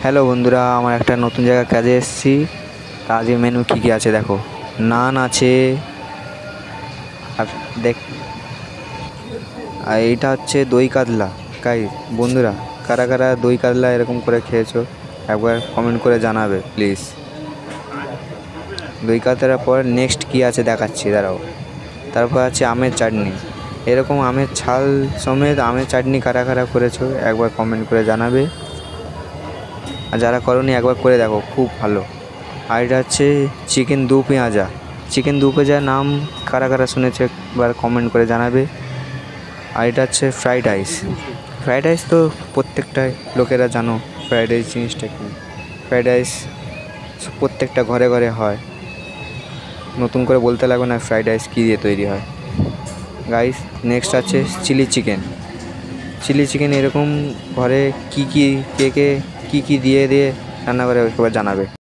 Hello বন্ধুরা, আমার একটা নতুন জায়গায় কাজে এসেছি। কাজে মেনু কী কী আছে দেখো। নান আছে, আর দেখ, আর এইটা হচ্ছে দই কাতলা। বন্ধুরা, কারা কারা দই কাতলা এরকম করে খেয়েছো একবার কমেন্ট করে জানাবে প্লিজ। দই কাতলার পর নেক্সট কী আছে দেখাচ্ছি, দাঁড়াও। তারপর আছে আমের চাটনি। এরকম আমের ছাল সমেত আমের চাটনি কারা কারা করেছো একবার কমেন্ট করে জানাবে, আর যারা করোনি একবার করে দেখো, খুব ভালো। আর এটা হচ্ছে চিকেন দু পেঁয়াজা। চিকেন দু পেঁয়াজার নাম কারা কারা শুনেছে একবার কমেন্ট করে জানাবে। আর এটা হচ্ছে ফ্রাইড রাইস। ফ্রাইড রাইস তো প্রত্যেকটা লোকেরা জানো ফ্রাইড রাইস জিনিসটা কী। ফ্রাইড রাইস প্রত্যেকটা ঘরে ঘরে হয়, নতুন করে বলতে লাগবে না ফ্রাইড রাইস কী দিয়ে তৈরি হয়। গাইস, নেক্সট আছে চিলি চিকেন। চিলি চিকেন এরকম ঘরে কী কী কে কে কী কী দিয়ে দিয়ে রান্না করে একবার জানাবে।